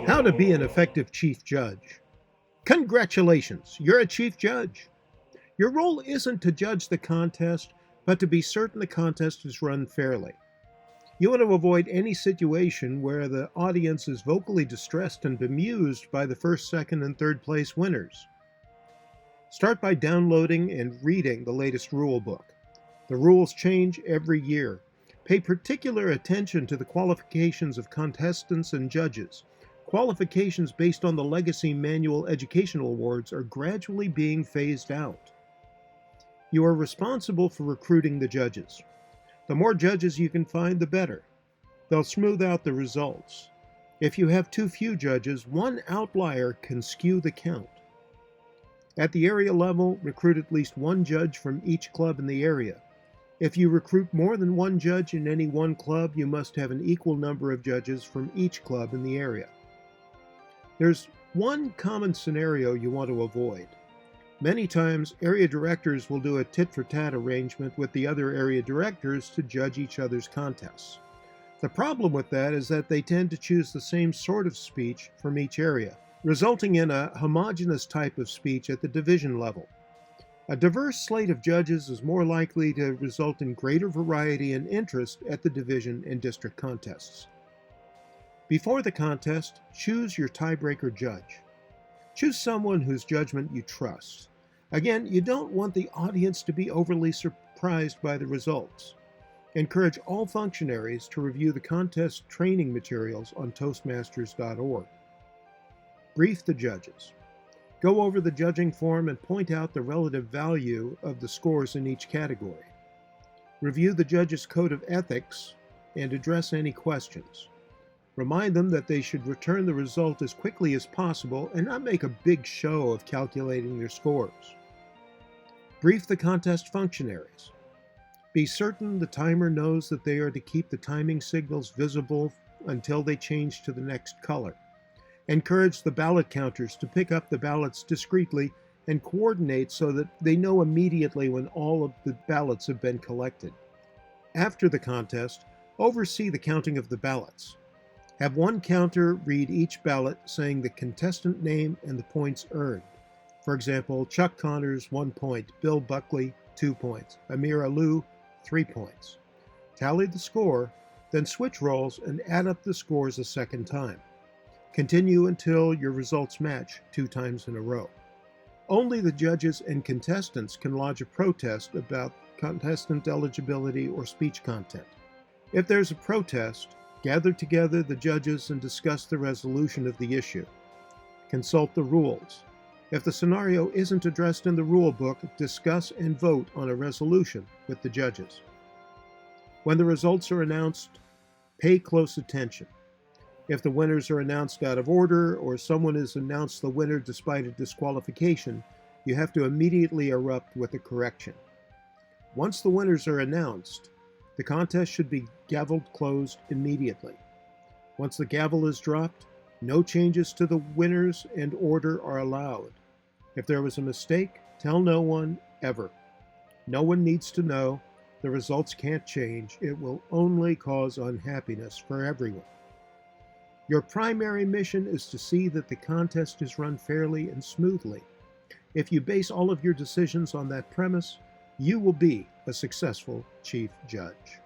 How to be an effective chief judge. Congratulations, you're a chief judge. Your role isn't to judge the contest, but to be certain the contest is run fairly. You want to avoid any situation where the audience is vocally distressed and bemused by the first, second, and third place winners. Start by downloading and reading the latest rule book. The rules change every year. Pay particular attention to the qualifications of contestants and judges. Qualifications based on the Legacy Manual Educational Awards are gradually being phased out. You are responsible for recruiting the judges. The more judges you can find, the better. They'll smooth out the results. If you have too few judges, one outlier can skew the count. At the area level, recruit at least one judge from each club in the area. If you recruit more than one judge in any one club, you must have an equal number of judges from each club in the area. There's one common scenario you want to avoid. Many times, area directors will do a tit-for-tat arrangement with the other area directors to judge each other's contests. The problem with that is that they tend to choose the same sort of speech from each area, resulting in a homogeneous type of speech at the division level. A diverse slate of judges is more likely to result in greater variety and interest at the division and district contests. Before the contest, choose your tiebreaker judge. Choose someone whose judgment you trust. Again, you don't want the audience to be overly surprised by the results. Encourage all functionaries to review the contest training materials on Toastmasters.org. Brief the judges. Go over the judging form and point out the relative value of the scores in each category. Review the judges' code of ethics and address any questions. Remind them that they should return the result as quickly as possible and not make a big show of calculating their scores. Brief the contest functionaries. Be certain the timer knows that they are to keep the timing signals visible until they change to the next color. Encourage the ballot counters to pick up the ballots discreetly and coordinate so that they know immediately when all of the ballots have been collected. After the contest, oversee the counting of the ballots. Have one counter read each ballot saying the contestant name and the points earned. For example, Chuck Connors, 1 point, Bill Buckley, 2 points, Amir Alou, 3 points. Tally the score, then switch roles and add up the scores a second time. Continue until your results match 2 times in a row. Only the judges and contestants can lodge a protest about contestant eligibility or speech content. If there's a protest, gather together the judges and discuss the resolution of the issue. Consult the rules. If the scenario isn't addressed in the rule book, discuss and vote on a resolution with the judges. When the results are announced, pay close attention. If the winners are announced out of order or someone is announced the winner despite a disqualification, you have to immediately erupt with a correction. Once the winners are announced, the contest should be gaveled closed immediately. Once the gavel is dropped, no changes to the winners and order are allowed. If there was a mistake, tell no one ever. No one needs to know. The results can't change. It will only cause unhappiness for everyone. Your primary mission is to see that the contest is run fairly and smoothly. If you base all of your decisions on that premise, you will be a successful chief judge.